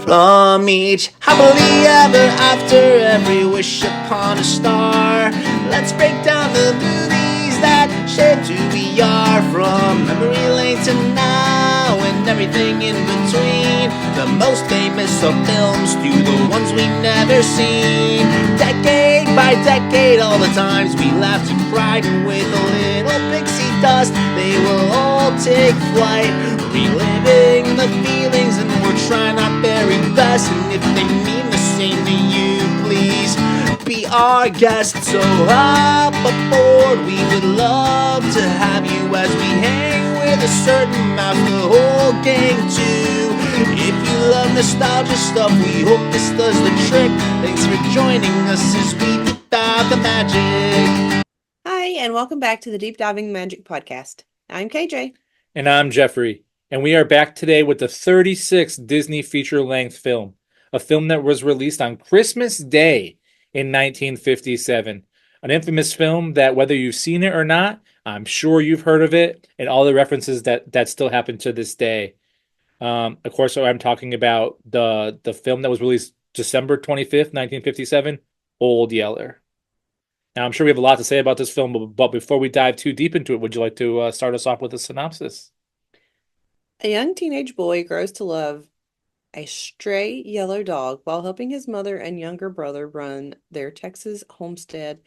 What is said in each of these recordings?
From each happily ever after, every wish upon a star. Let's break down the movies that shaped who we are. From memory lane to now and everything in between. The most famous of films to the ones we've never seen. Decade by decade, all the times we laughed and cried. And with a little pixie dust, they will all take flight. Reliving the feelings, and we're trying our very best. And if they mean the same to you, please be our guest. So hop aboard, we would love to have you as we hang with a certain mouth, the whole gang too. If you love nostalgia stuff, we hope this does the trick. Thanks for joining us as we deep dive the magic. Hi, and welcome back to the Deep Diving Magic Podcast. I'm KJ. And I'm Jeffrey, and we are back today with the 36th Disney feature-length film, a film that was released on Christmas Day in 1957. An infamous film that, whether you've seen it or not, I'm sure you've heard of it, and all the references that still happen to this day. Of course, I'm talking about the film that was released December 25th, 1957, Old Yeller. Now, I'm sure we have a lot to say about this film, but before we dive too deep into it, would you like to start us off with a synopsis? A young teenage boy grows to love a stray yellow dog while helping his mother and younger brother run their Texas homestead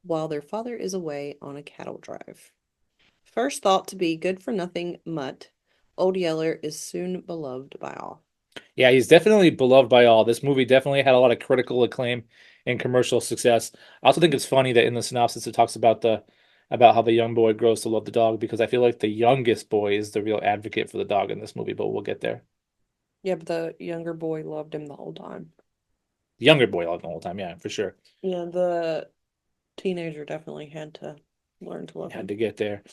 while their father is away on a cattle drive. First thought to be good-for-nothing mutt, Old Yeller is soon beloved by all. Yeah, he's definitely beloved by all. This movie definitely had a lot of critical acclaim and commercial success. I also think it's funny that in the synopsis it talks about how the young boy grows to love the dog, because I feel like the youngest boy is the real advocate for the dog in this movie, but we'll get there. Yeah, but the younger boy loved him the whole time. The younger boy loved him the whole time, yeah, for sure. Yeah, the teenager definitely had to learn to love him. Had to get there.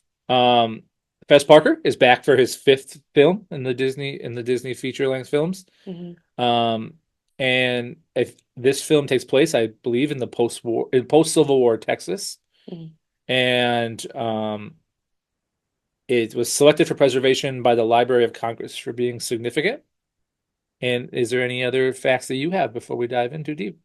Fess Parker is back for his fifth film in the Disney feature-length films. Mhm. And if this film takes place, I believe, in the post-Civil War Texas. Mhm. And it was selected for preservation by the Library of Congress for being significant. And is there any other facts that you have before we dive in too deep?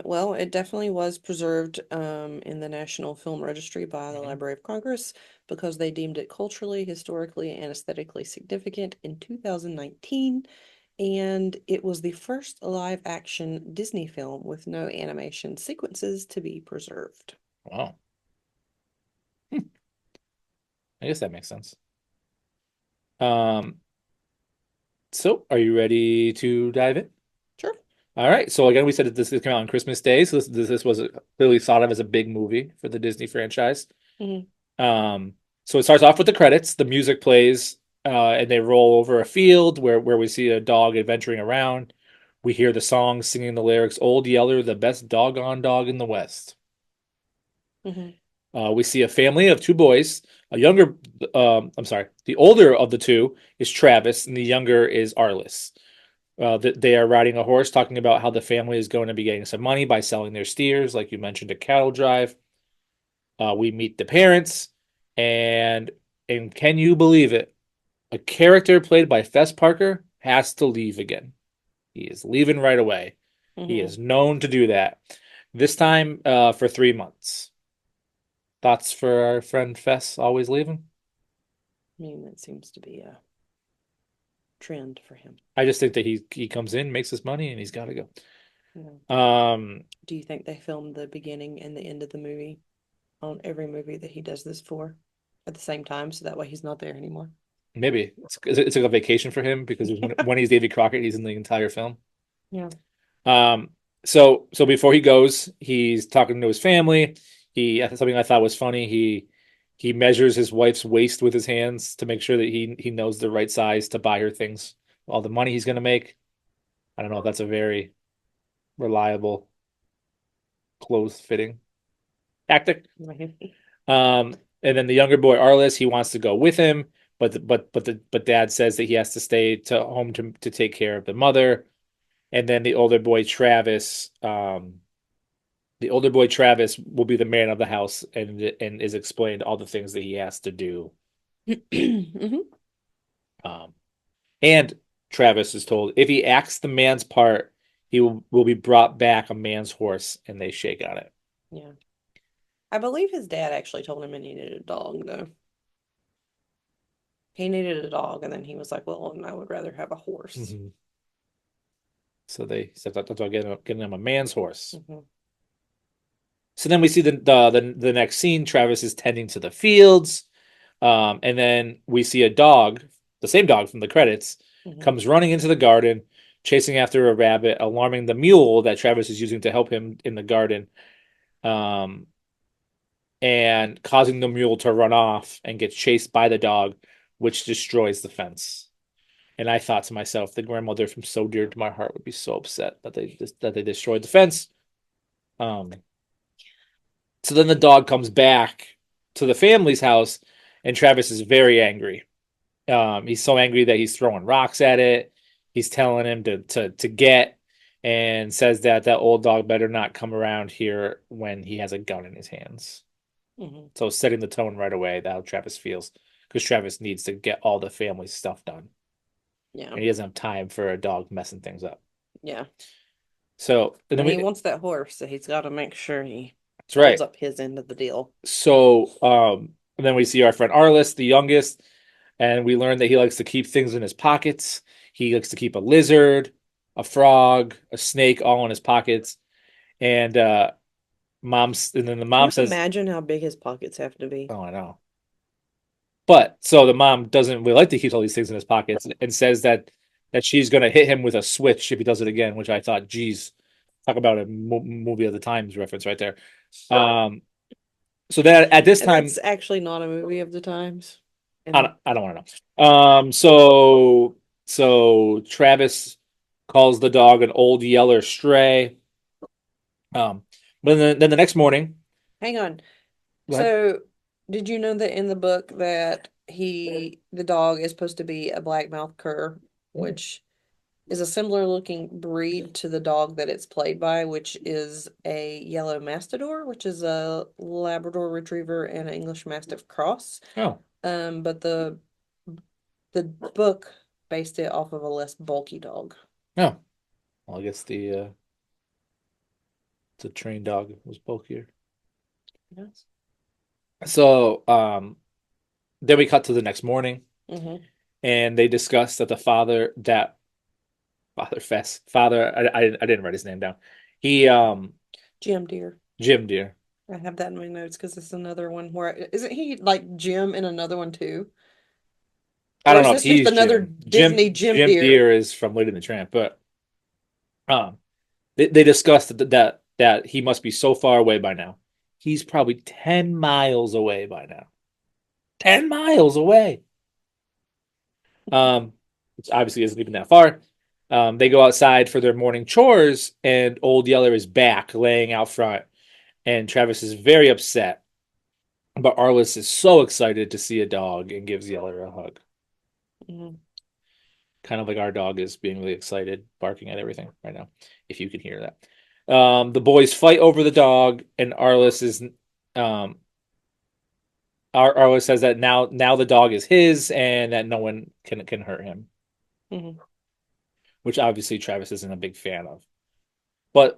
Well, it definitely was preserved in the National Film Registry by the Mhm. Library of Congress because they deemed it culturally, historically, and aesthetically significant in 2019. And it was the first live action Disney film with no animation sequences to be preserved. Wow. I guess that makes sense. Um, so are you ready to dive in? Sure. All right. So again, we said that this came out on Christmas Day, so this was clearly thought of as a big movie for the Disney franchise. Mhm. So it starts off with the credits. The music plays, and they roll over a field where we see a dog adventuring around. We hear the song singing the lyrics, "Old Yeller, the best doggone dog in the West." Mhm. We see a family of two boys. The older of the two is Travis, and the younger is Arliss. They are riding a horse, talking about how the family is going to be getting some money by selling their steers, like you mentioned, a cattle drive. We meet the parents, and can you believe it? A character played by Fess Parker has to leave again. He is leaving right away. He Mhm. is known to do that. This time, for 3 months. Thoughts for our friend Fess always leaving? I mean, that seems to be a trend for him. I just think that he comes in, makes his money, and he's got to go. Yeah. Do you think they filmed the beginning and the end of the movie on every movie that he does this for at the same time, so that way he's not there anymore? Maybe it's like a vacation for him, because when he's Davy Crockett, he's in the entire film. Yeah. Um, so before he goes, he's talking to his family. Something I thought was funny. He measures his wife's waist with his hands to make sure that he knows the right size to buy her things. All the money he's gonna make. I don't know if that's a very reliable clothes fitting tactic. And then the younger boy Arliss, he wants to go with him, but dad says that he has to stay to home to take care of the mother. And then the older boy Travis will be the man of the house, and is explained all the things that he has to do. Mhm. Um, and Travis is told if he acts the man's part, he will be brought back a man's horse, and they shake on it. Yeah. I believe his dad actually told him he needed a dog, though. He needed a dog, and then he was like, well, I would rather have a horse. Mm-hmm. So they said that's why getting him a man's horse. Mm-hmm. So then we see the next scene. Travis is tending to the fields, and then we see a dog, the same dog from the credits, Mm-hmm. comes running into the garden, chasing after a rabbit, alarming the mule that Travis is using to help him in the garden, and causing the mule to run off and get chased by the dog, which destroys the fence. And I thought to myself, the grandmother from So Dear to My Heart would be so upset that they destroyed the fence. So then the dog comes back to the family's house, and Travis is very angry. He's so angry that he's throwing rocks at it. He's telling him to get, and says that old dog better not come around here when he has a gun in his hands. Mm-hmm. So setting the tone right away that how Travis feels, because Travis needs to get all the family stuff done, Yeah. and he doesn't have time for a dog messing things up. Yeah. So and then And he wants that horse, so he's got to make sure he that's right. holds up his end of the deal. So and then we see our friend Arliss, the youngest, and we learn that he likes to keep things in his pockets. He likes to keep a lizard, a frog, a snake all in his pockets. And then the mom Can you says, imagine how big his pockets have to be? "Oh, I know." But so the mom doesn't really like to keep all these things in his pockets, and says that she's going to hit him with a switch if he does it again, which I thought, geez, talk about a movie of the times reference right there. So that at this time, It's actually not a movie of the times. I don't want to know. So Travis calls the dog an old yeller stray. But then the next morning, Hang on. go ahead. So, did you know that in the book that the dog is supposed to be a black-mouthed cur, which is a similar looking breed to the dog that it's played by, which is a yellow mastador, which is a Labrador retriever and an English Mastiff cross. Oh, But the book based it off of a less bulky dog. no. Well, I guess the trained dog was bulkier. Yes. So then we cut to the next morning, Mm-hmm. and they discuss that I didn't write his name down. He Jim Deere. Jim Deere. I have that in my notes because it's another one where isn't he like Jim in another one too? I Or don't is know if this just he's another Jim. Disney Jim Jim Deere? Deere is from Lady and the Tramp, but they discussed that he must be so far away by now. He's probably 10 miles away by now. 10 miles away. Which obviously isn't even that far. They go outside for their morning chores, and Old Yeller is back laying out front, and Travis is very upset. But Arliss is so excited to see a dog and gives Yeller a hug. Mhm. Kind of like our dog is being really excited, barking at everything right now, if you can hear that. The boys fight over the dog, and Arliss says that now the dog is his, and that no one can hurt him. Mhm. Which obviously Travis isn't a big fan of. But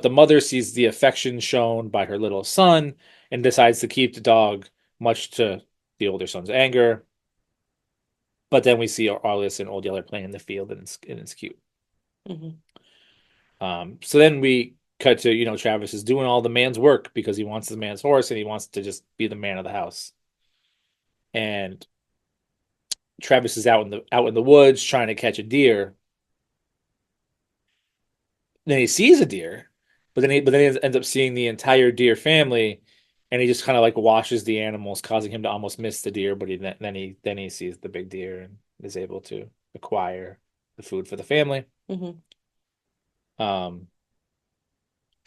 the mother sees the affection shown by her little son and decides to keep the dog, much to the older son's anger. But then we see Arliss and Old Yeller playing in the field, and it's cute. Mhm. So then we cut to, Travis is doing all the man's work because he wants the man's horse and he wants to just be the man of the house. And Travis is out in the woods trying to catch a deer. Then he sees a deer, but then he ends up seeing the entire deer family, and he just kind of like washes the animals, causing him to almost miss the deer. But then he sees the big deer and is able to acquire the food for the family. Mhm.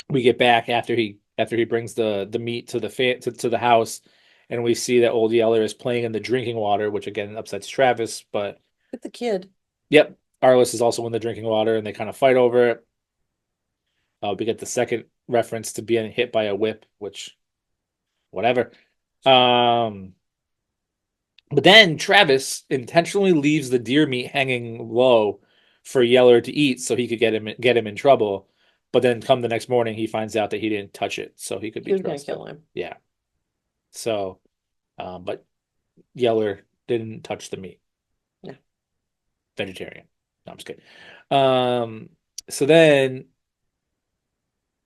We get back after he brings the meat to the house, and we see that Old Yeller is playing in the drinking water, which again upsets Travis. But With the kid. yep, Arliss is also in the drinking water, and they kind of fight over it. We get the second reference to being hit by a whip, which, whatever. But then Travis intentionally leaves the deer meat hanging low for Yeller to eat so he could get him in trouble. But then come the next morning, he finds out that he didn't touch it, so he could He be was gonna trusted. kill him. Yeah. So, but Yeller didn't touch the meat. Yeah. Vegetarian. No, I'm just kidding. So then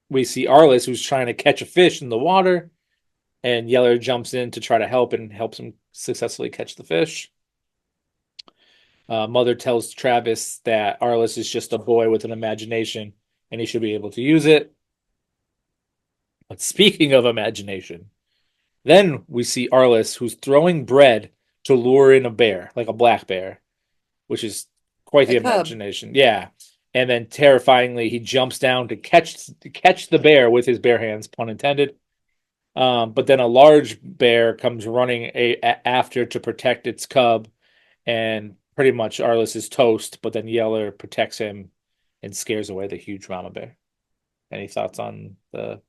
we see Arliss, who's trying to catch a fish in the water, and Yeller jumps in to try to help and helps him successfully catch the fish. Mother tells Travis that Arliss is just a boy with an imagination and he should be able to use it. But speaking of imagination, then we see Arliss, who's throwing bread to lure in a bear, like a black bear, which is quite the A cub. imagination. Yeah. And then terrifyingly, he jumps down to catch the bear with his bare hands, pun intended. But then a large bear comes running after to protect its cub, and pretty much Arliss is toast. But then Yeller protects him and scares away the huge mama bear. Any thoughts on the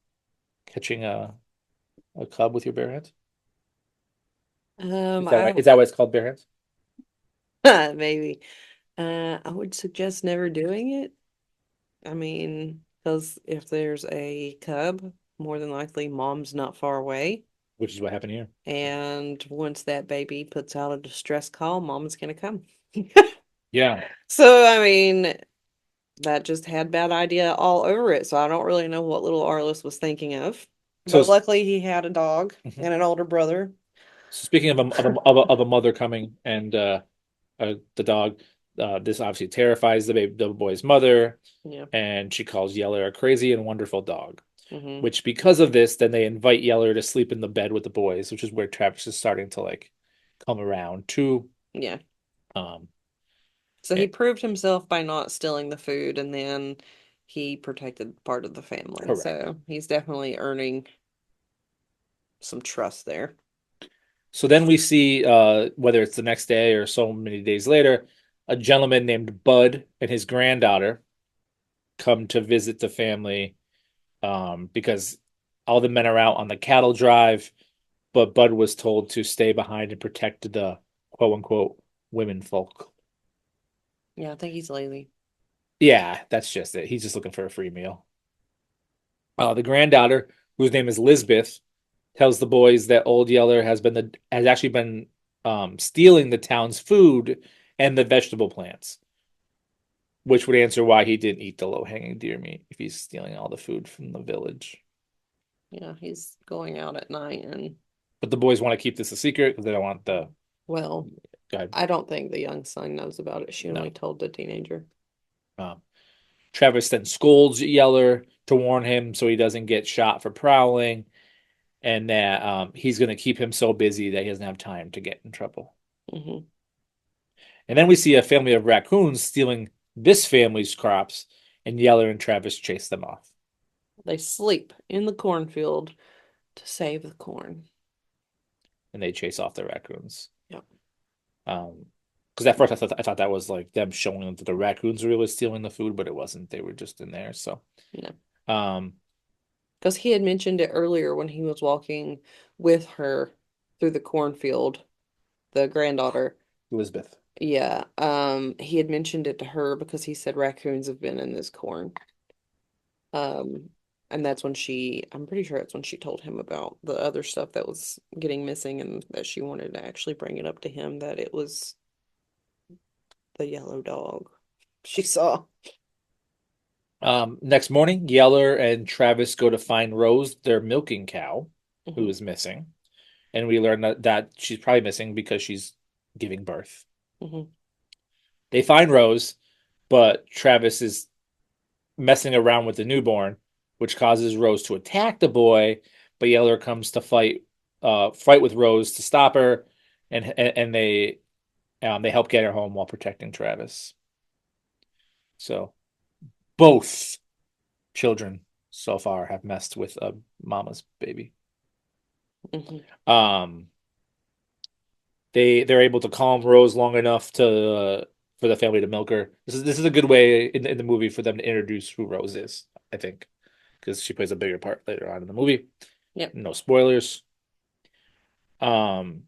catching a cub with your bare hands? Is that why it's called bare hands? Maybe. I would suggest never doing it. I mean, because if there's a cub, more than likely mom's not far away. Which is what happened here. And once that baby puts out a distress call, mom is going to come. Yeah. So, I mean, that just had bad idea all over it. So I don't really know what little Arliss was thinking of. So But luckily he had a dog Mhm. and an older brother. Speaking of a mother coming and the dog, this obviously terrifies the boy's mother, Yeah. and she calls Yeller a crazy and wonderful dog. Hmm. Which, because of this, then they invite Yeller to sleep in the bed with the boys, which is where Travis is starting to like come around too. Yeah. Um, So Yeah. he proved himself by not stealing the food, and then he protected part of the family. Correct. So he's definitely earning some trust there. So then we see, whether it's the next day or so many days later, a gentleman named Bud and his granddaughter come to visit the family, because all the men are out on the cattle drive, but Bud was told to stay behind and protect the quote unquote women folk. Yeah, I think he's lazy. Yeah, that's just it. He's just looking for a free meal. The granddaughter, whose name is Lisbeth, tells the boys that Old Yeller has actually been stealing the town's food and the vegetable plants, which would answer why he didn't eat the low-hanging deer meat if he's stealing all the food from the village. Yeah, he's going out at night and, But the boys want to keep this a secret because they don't want the. well, Go ahead. I don't think the young son knows about it. She No. only told the teenager. Travis then scolds Yeller to warn him so he doesn't get shot for prowling, and that he's going to keep him so busy that he doesn't have time to get in trouble. Hmm. And then we see a family of raccoons stealing this family's crops, and Yeller and Travis chase them off. They sleep in the cornfield to save the corn. And they chase off the raccoons. Yep. Because at first I thought that was like them showing that the raccoons were really stealing the food, but it wasn't. They were just in there. So, Yeah. um, Because he had mentioned it earlier when he was walking with her through the cornfield, the granddaughter. Elizabeth. Yeah, he had mentioned it to her because he said raccoons have been in this corn. And that's when I'm pretty sure that's when she told him about the other stuff that was getting missing and that she wanted to actually bring it up to him that it was the yellow dog she saw. Next morning, Yeller and Travis go to find Rose, their milking cow, who is missing, and we learn that she's probably missing because she's giving birth. Mhm. They find Rose, but Travis is messing around with the newborn, which causes Rose to attack the boy. But Yeller comes to fight with Rose to stop her, and they help get her home while protecting Travis. So both children so far have messed with a mama's baby. Mhm. They're able to calm Rose long enough to for the family to milk her. This is a good way in the movie for them to introduce who Rose is, I think, because she plays a bigger part later on in the movie. Yep. No spoilers. And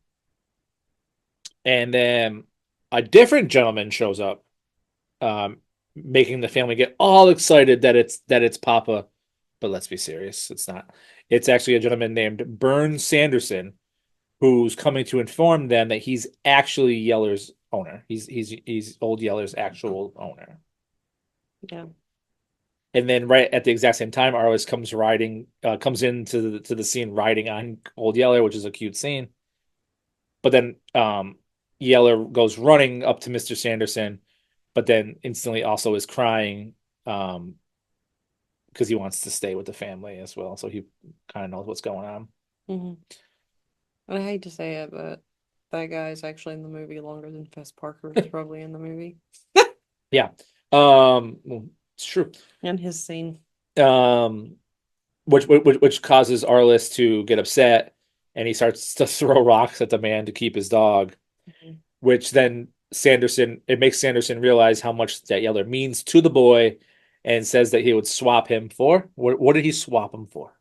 then a different gentleman shows up. making the family get all excited that it's Papa. But let's be serious, it's not. It's actually a gentleman named Bern Sanderson who's coming to inform them that he's actually Yeller's owner. He's old Yeller's actual owner. Yeah. And then right at the exact same time, Arliss comes into the scene riding on old Yeller, which is a cute scene. But then Yeller goes running up to Mr. Sanderson, but then instantly also is crying because he wants to stay with the family as well. So he kind of knows what's going on. hmm I hate to say it, but that guy is actually in the movie longer than Fess Parker is probably in the movie. Yeah. Well, it's true. And his scene. Which causes Arliss to get upset, and he starts to throw rocks at the man to keep his dog. Mhm. Which then it makes Sanderson realize how much that Yeller means to the boy, and says that he would swap him for what did he swap him for?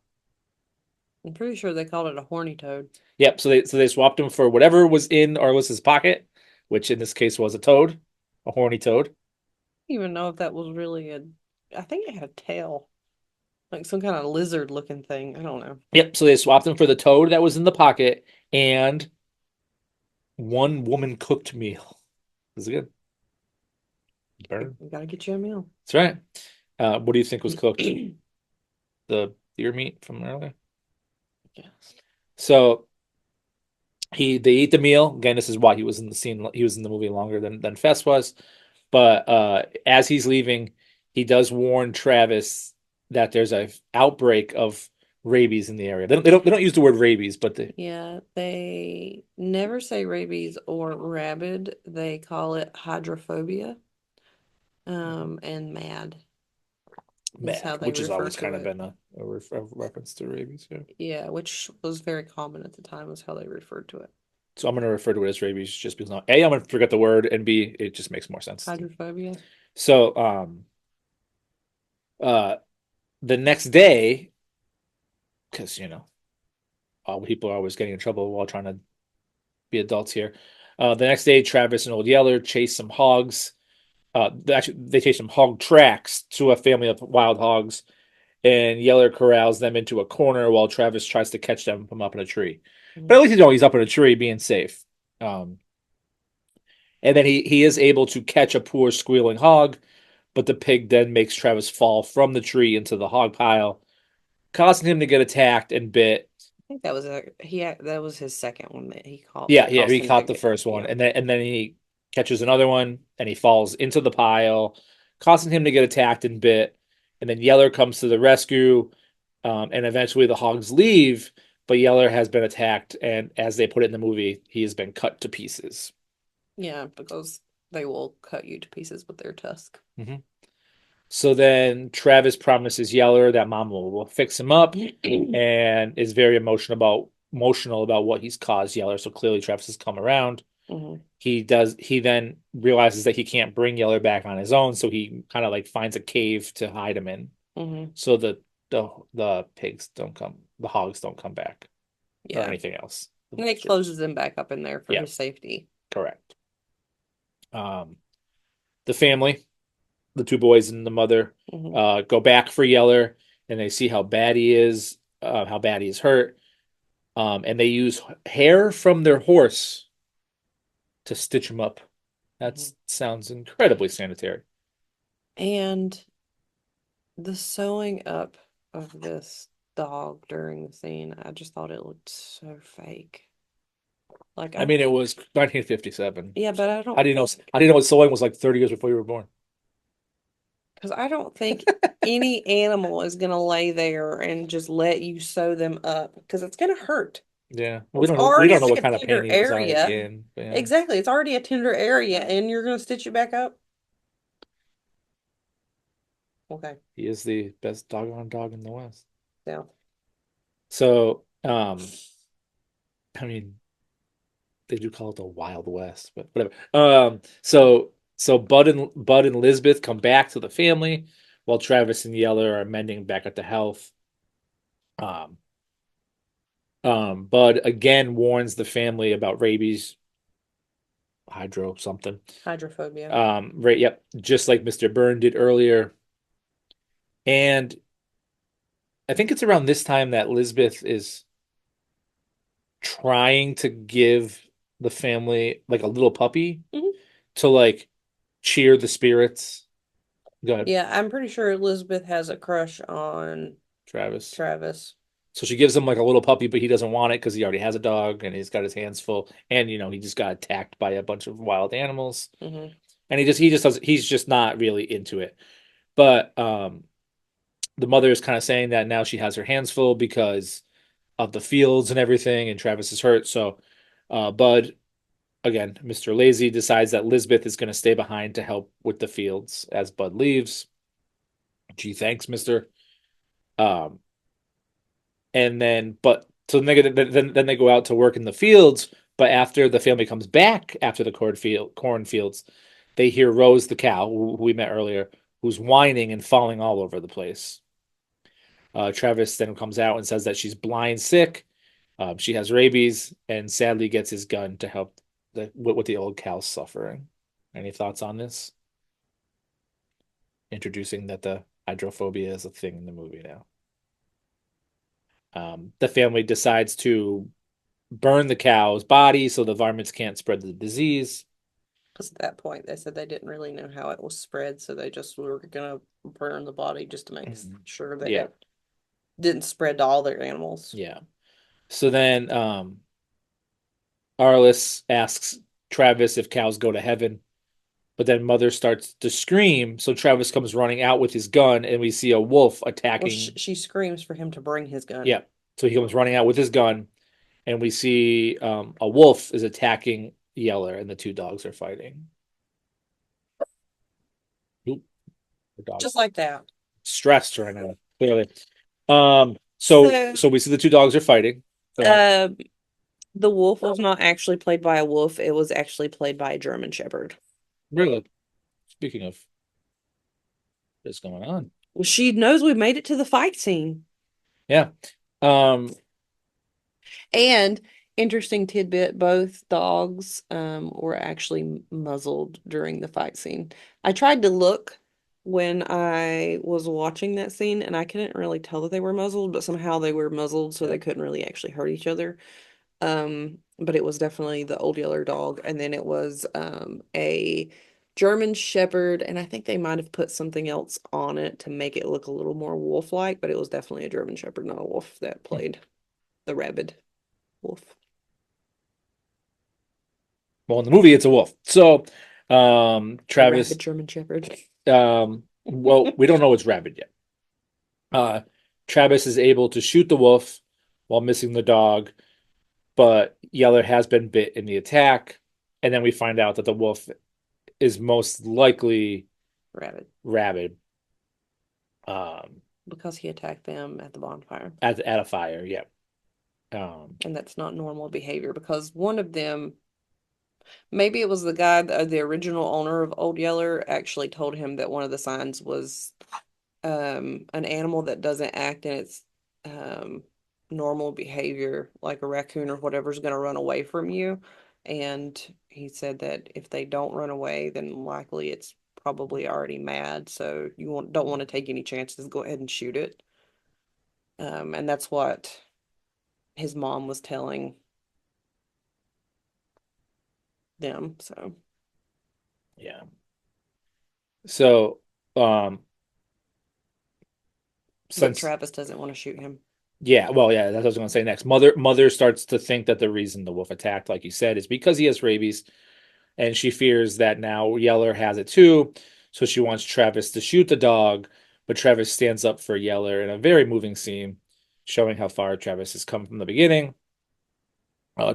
I'm pretty sure they called it a horny toad. Yep. So they swapped him for whatever was in Arliss's pocket, which in this case was a toad, a horny toad. I don't even know if that was really I think it had a tail. Like some kind of lizard looking thing. I don't know. Yep. So they swapped him for the toad that was in the pocket and one woman cooked meal. This is good. Burn. We gotta get you a meal. That's right. What do you think was cooked? The deer meat from earlier. Yeah. So they eat the meal. Again, this is why he was in the scene. He was in the movie longer than Fess was. But as he's leaving, he does warn Travis that there's a outbreak of rabies in the area. They don't use the word rabies, but Yeah, they never say rabies or rabid. They call it hydrophobia. And mad is how mad, they which has refer always to kind of it. been a reference to rabies. Yeah. Yeah, which was very common at the time, is how they referred to it. So I'm going to refer to it as rabies just because A, I'm going to forget the word, and B, it just makes more sense. Hydrophobia. So uh the next day, because all people are always getting in trouble while trying to be adults here. The next day, Travis and Old Yeller chase some hogs. They chase some hog tracks to a family of wild hogs, and Yeller corrals them into a corner while Travis tries to catch them from up in a tree. But at least he's up in a tree, being safe. And then he is able to catch a poor squealing hog, but the pig then makes Travis fall from the tree into the hog pile, causing him to get attacked and bit. I think that was that was his second one that he caught. Yeah, That yeah, caused he him to caught the get, first one, yeah. and then he catches another one, and he falls into the pile, causing him to get attacked and bit. And then Yeller comes to the rescue, and eventually the hogs leave, but Yeller has been attacked, and as they put it in the movie, he has been cut to pieces. Yeah, because they will cut you to pieces with their tusk. So then Travis promises Yeller that Mom will fix him up, and is very emotional about what he's caused Yeller. So clearly Travis has come around. Mhm. He then realizes that he can't bring Yeller back on his own, so he kind of like finds a cave to hide him in. Mhm. So the pigs don't come, the hogs don't come back or Yeah. anything else. And it closes him back up in there for Yeah. his safety. Correct. The family, the two boys and the mother, Mhm. go back for Yeller, and they see how bad he is, hurt. And they use hair from their horse to stitch him up. That sounds incredibly sanitary. And the sewing up of this dog during the scene, I just thought it looked so fake. Like I mean, it was 1957. yeah, but I How don't do you know? think, How do you know what sewing was like 30 years before you were born? because I don't think any animal is gonna lay there and just let you sew them up because it's gonna hurt. Yeah, well, It's we already don't know like what a kind of tender pain he was already area. in. But yeah, Exactly, it's already a tender area, and you're gonna stitch it back up. Okay, he is the best doggone dog in the West. yeah. So, I mean, they do call it the Wild West, but whatever. So Bud and Lisbeth come back to the family while Travis and Yeller are mending back at the health. Um, Bud again warns the family about rabies, hydro something. Hydrophobia. Right, yep, just like Mr. Byrne did earlier. And I think it's around this time that Lisbeth is trying to give the family like a little puppy Mhm. to like cheer the spirits. Go ahead, Yeah, I'm pretty sure Elizabeth has a crush on Travis. Travis. So she gives him like a little puppy, but he doesn't want it because he already has a dog and he's got his hands full. And he just got attacked by a bunch of wild animals. Hmm. And he just does he's just not really into it. But the mother is kind of saying that now she has her hands full because of the fields and everything, and Travis is hurt. So Bud, again, Mr. Lazy, decides that Lisbeth is going to stay behind to help with the fields as Bud leaves. Gee, thanks, Mister. Um, and then, but so then they go out to work in the fields. But after the family comes back after the cornfields, they hear Rose the cow, who we met earlier, who's whining and falling all over the place. Travis then comes out and says that she's blind sick. She has rabies and sadly gets his gun to help with the old cow's suffering. Any thoughts on this? Introducing that the hydrophobia is a thing in the movie now. The family decides to burn the cow's body so the varmints can't spread the disease. Because at that point, they said they didn't really know how it was spread, so they just were gonna burn the body just to make sure that Yeah. it didn't spread to all their animals. Yeah. So then Arliss asks Travis if cows go to heaven, but then Mother starts to scream. So Travis comes running out with his gun, and we see a wolf Well, attacking. she screams for him to bring his gun. Yeah. So he comes running out with his gun, and we see a wolf is attacking Yeller, and the two dogs are fighting. Oop, the dog Just like that. stressed right now, clearly. So we see the two dogs are fighting. The wolf was not actually played by a wolf. It was actually played by a German Shepherd. Really, speaking of what's going on, Well, she knows we made it to the fight scene. yeah. Um, And interesting tidbit, both dogs were actually muzzled during the fight scene. I tried to look when I was watching that scene and I couldn't really tell that they were muzzled, but somehow they were muzzled so they couldn't really actually hurt each other. But it was definitely the old Yeller dog, and then it was a German Shepherd, and I think they might have put something else on it to make it look a little more wolf-like, but it was definitely a German Shepherd, not a wolf, that played the rabid wolf. well, in the movie, it's a wolf. So, Travis, Rabid German Shepherd. well, we don't know it's rabid yet. Travis is able to shoot the wolf while missing the dog, but Yeller has been bit in the attack, and then we find out that the wolf is most likely rabid. Because he attacked them at the bonfire. At a fire, yeah. And that's not normal behavior because one of them, maybe it was the guy, the original owner of Old Yeller, actually told him that one of the signs was an animal that doesn't act in its normal behavior, like a raccoon or whatever, is going to run away from you. And he said that if they don't run away, then likely it's probably already mad. So you don't want to take any chances. Go ahead and shoot it. And that's what his mom was telling them. So yeah. So, but since Travis doesn't want to shoot him. yeah, well, yeah, that's what I was going to say next. Mother starts to think that the reason the wolf attacked, like you said, is because he has rabies, and she fears that now Yeller has it too. So she wants Travis to shoot the dog, but Travis stands up for Yeller in a very moving scene, showing how far Travis has come from the beginning.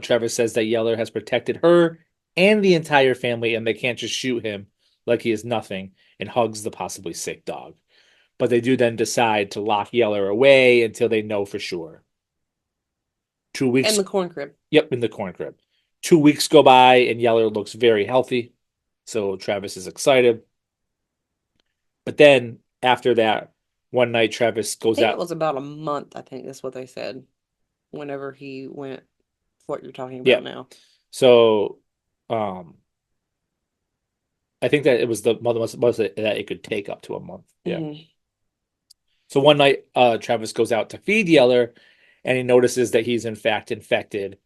Travis says that Yeller has protected her and the entire family, and they can't just shoot him like he is nothing, and hugs the possibly sick dog. But they do then decide to lock Yeller away until they know for sure. 2 weeks. In the corn crib. Yep, in the corn crib. 2 weeks go by, and Yeller looks very healthy. So Travis is excited. But then after that, one night Travis goes It out. was about a month, I think that's what they said. Whenever he went, what you're talking Yeah. about now. So I think that it was the mother was that it could take up to a month. Yeah. Mhm. So one night, Travis goes out to feed Yeller, and he notices that he's in fact infected,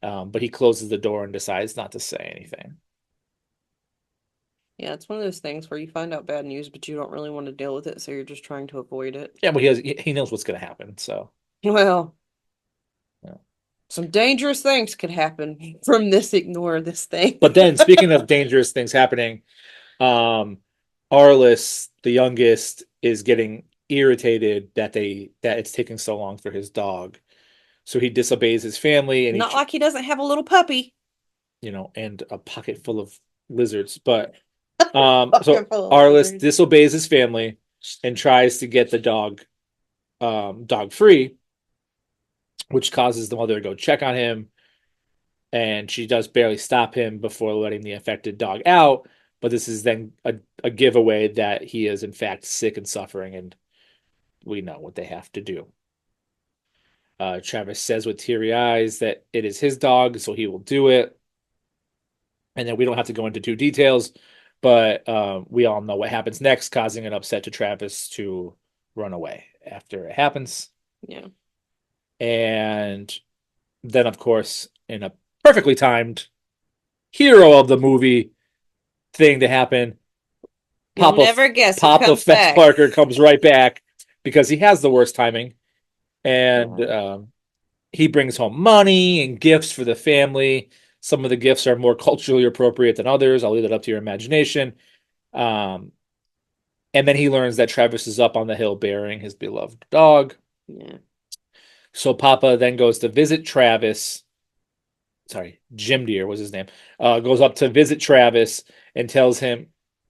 but he closes the door and decides not to say anything. Yeah, it's one of those things where you find out bad news, but you don't really want to deal with it, so you're just trying to avoid it. Yeah, but he knows what's going to happen. So Well, yeah. some dangerous things could happen from this ignore this thing. But then, speaking of dangerous things happening, Arliss, the youngest, is getting irritated that it's taking so long for his dog. So he disobeys his family, and Not like he doesn't have a little puppy. and a pocket full of lizards. But so Pocket full of Arliss lizards. disobeys his family and tries to get the dog free, which causes the mother to go check on him, and she does barely stop him before letting the infected dog out. But this is then a giveaway that he is in fact sick and suffering, and we know what they have to do. Travis says with teary eyes that it is his dog, so he will do it. And then we don't have to go into too details, but we all know what happens next, causing an upset to Travis to run away after it happens. Yeah. And then, of course, in a perfectly timed hero of the movie thing to happen, You'll never guess who Papa comes Fetch back. Parker comes right back because he has the worst timing. And he brings home money and gifts for the family. Some of the gifts are more culturally appropriate than others. I'll leave that up to your imagination. And then he learns that Travis is up on the hill burying his beloved dog. Yeah. So Papa then goes to visit Travis. Sorry, Jim Deere was his name. Goes up to visit Travis and tells him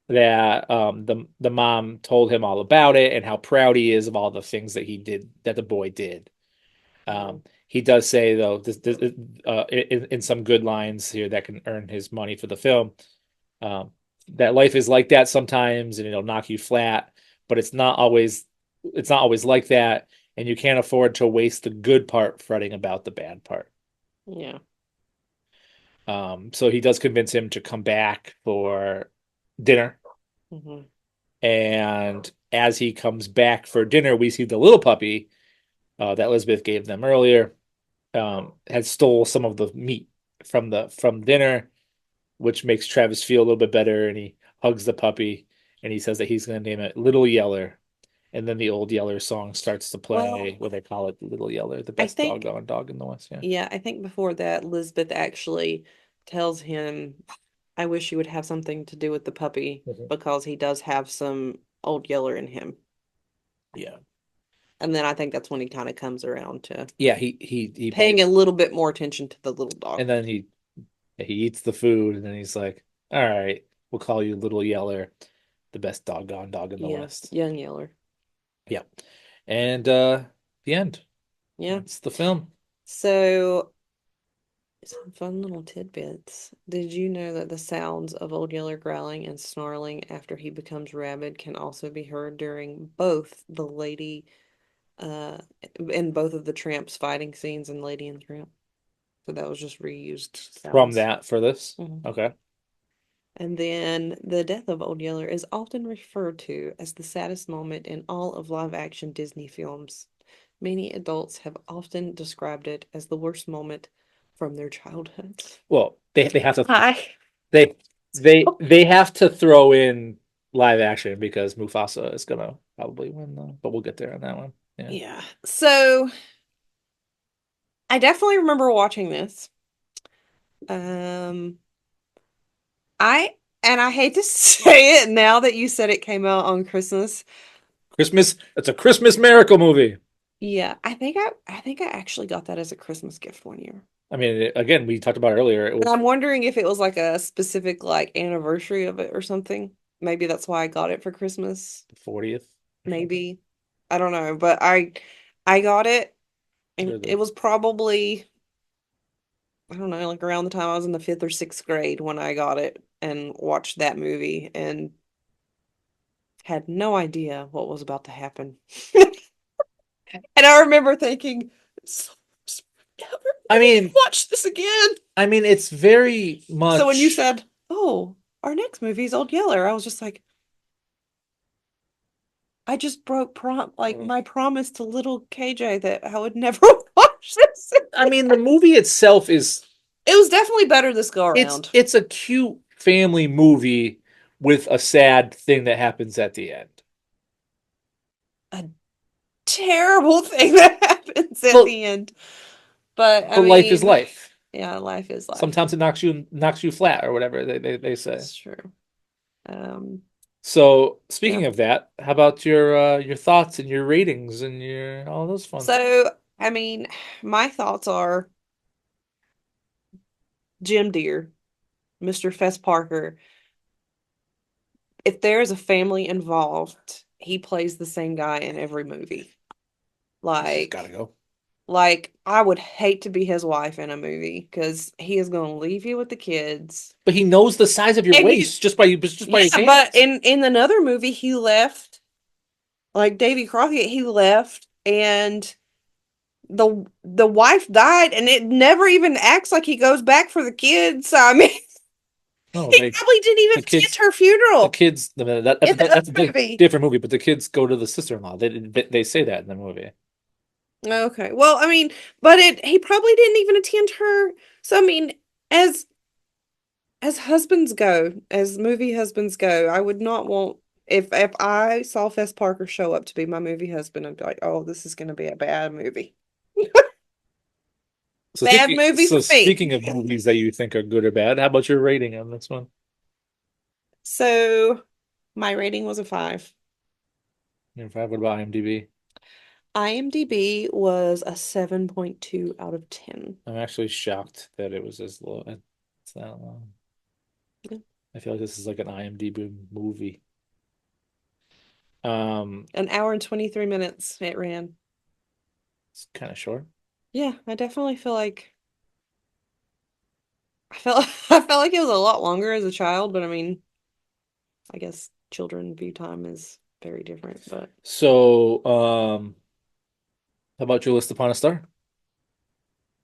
that the mom told him all about it and how proud he is of all the things that he did, that the boy did. He does say, though, in some good lines here that can earn his money for the film, that life is like that sometimes, and it'll knock you flat, but it's not always like that, and you can't afford to waste the good part fretting about the bad part. Yeah. So he does convince him to come back for dinner, and as he comes back for dinner, we see the little puppy that Elizabeth gave them earlier had stole some of the meat from dinner, which makes Travis feel a little bit better, and he hugs the puppy and he says that he's going to name it Little Yeller. And then the old Yeller song starts to play, where they call it Little Yeller, the best doggone dog in the West. Yeah, I think before that, Elizabeth actually tells him, I wish you would have something to do with the puppy because he does have some old Yeller in him. Yeah. And then I think that's when he kind of comes around to he paying a little bit more attention to the little dog. And then he eats the food, and then he's like, all right, we'll call you Little Yeller, the best doggone dog in the West. Young Yeller. Yeah. And the end. Yeah. It's the film. So, some fun little tidbits. Did you know that the sounds of Old Yeller growling and snarling after he becomes rabid can also be heard during both the Lady in both of the Tramps fighting scenes in Lady and the Tramp? So that was just reused sounds. From that for this? Okay. And then the death of Old Yeller is often referred to as the saddest moment in all of live-action Disney films. Many adults have often described it as the worst moment from their childhoods. Well, they have to they have to throw in live action because Mufasa is gonna probably win though, but we'll get there on that one. Yeah. So I definitely remember watching this. I hate to say it now that you said it came out on Christmas. It's a Christmas miracle movie. Yeah, I think I actually got that as a Christmas gift one year. I mean, again, we talked about it earlier. And I'm wondering if it was like a specific anniversary of it or something. Maybe that's why I got it for Christmas. The 40th. Maybe. I don't know, but I got it, and it was probably, I don't know, around the time I was in the 5th or 6th grade when I got it and watched that movie and had no idea what was about to happen. And I remember thinking, I mean, watch this again. I mean, it's very much. So when you said, "Oh, our next movie is Old Yeller. I was just like, I just broke my promise to little KJ that I would never watch this. I mean, the movie itself is It was definitely better this go around. it's a cute family movie with a sad thing that happens at the end. A terrible thing that happens at Well, the end. But I But life is mean, life. yeah, life is life. Sometimes it knocks you flat or whatever they say. That's true. Um, So speaking yeah. of that, how about your thoughts and your ratings and your all those fun things? So, I mean, my thoughts are Jim Deere, Mr. Fess Parker. If there is a family involved, he plays the same guy in every movie. Like, Gotta go. like I would hate to be his wife in a movie because he is going to leave you with the kids. But he knows the size of your And you- waist just by his Yeah, hands. but in another movie, he left. Like Davy Crockett, he left, and the wife died, and it never even acts like he goes back for the kids. So, I mean, No, he probably didn't even the kids- attend her funeral. the kids that's In the that's a other movie. different movie, but the kids go to the sister-in-law. They say that in the movie. Okay. Well, I mean, but he probably didn't even attend her. So I mean, as husbands go, as movie husbands go, I would not want if I saw Fess Parker show up to be my movie husband, I'd be like, "Oh, this is going to be a bad movie." Bad movie So for me. speaking of movies that you think are good or bad, how about your rating on this one? So my rating was a 5. What about IMDb? IMDb was a 7.2 out of 10. I'm actually shocked that it was as low. It's that low. Yeah. I feel like this is like an IMDb movie. An hour and 23 minutes it ran. It's kind of short. Yeah, I definitely feel like I felt like it was a lot longer as a child, but I mean, I guess children view time is very different, but So, how about your list upon a star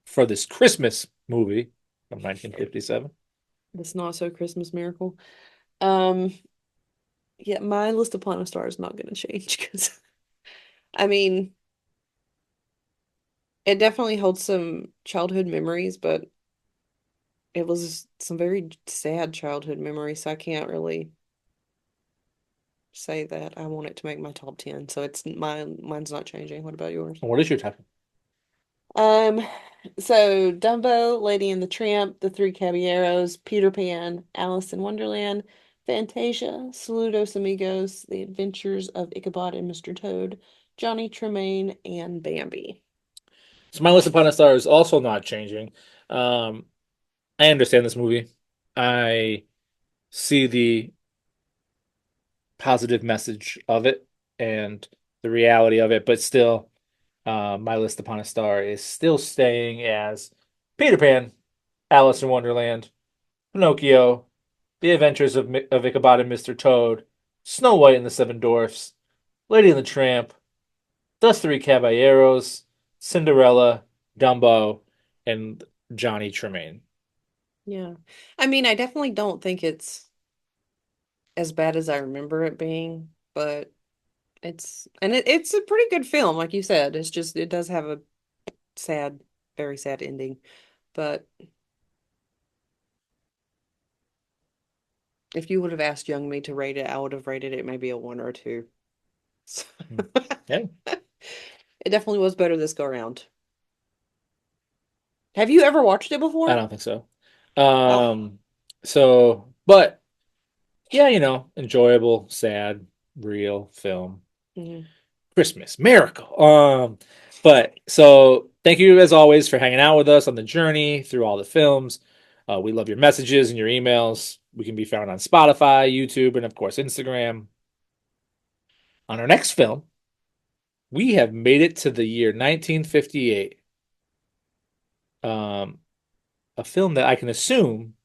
for this Christmas movie from 1957? this not so Christmas miracle. Um, yeah, my list upon a star is not going to change because I mean, it definitely holds some childhood memories, but it was some very sad childhood memories, so I can't really say that I want it to make my top 10. So it's mine's not changing. What about yours? What is your type? Um, so Dumbo, Lady and the Tramp, The Three Caballeros, Peter Pan, Alice in Wonderland, Fantasia, Saludos Amigos, The Adventures of Ichabod and Mr. Toad, Johnny Tremaine, and Bambi. So my list upon a star is also not changing. I understand this movie. I see the positive message of it and the reality of it, but still, my list upon a star is still staying as Peter Pan, Alice in Wonderland, Pinocchio, The Adventures of Ichabod and Mr. Toad, Snow White and the Seven Dwarfs, Lady and the Tramp, The Three Caballeros, Cinderella, Dumbo, and Johnny Tremaine. Yeah. I mean, I definitely don't think it's as bad as I remember it being, but it's a pretty good film, like you said. It's just it does have a sad, very sad ending. But if you would have asked young me to rate it, I would have rated it maybe a 1 or a 2. So Yeah. it definitely was better this go around. Have you ever watched it I before? don't think so. But yeah, enjoyable, sad, real film. Mhm. Christmas miracle. But so thank you as always for hanging out with us on the journey through all the films. We love your messages and your emails. We can be found on Spotify, YouTube, and of course Instagram. On our next film, we have made it to the year 1958. A film that I can assume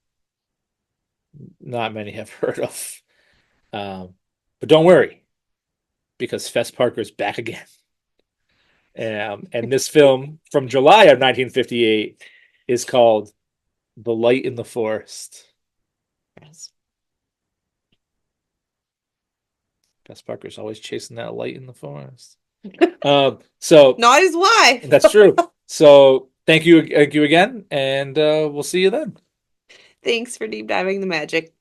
not many have heard of. But don't worry, because Fess Parker's back again. And this film from July of 1958 is called The Light in the Forest. Yes. Bess Parker's always chasing that light in the forest. So Not his wife. that's true. So thank you again, and we'll see you then. Thanks for deep diving the magic.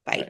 Bye. Bye.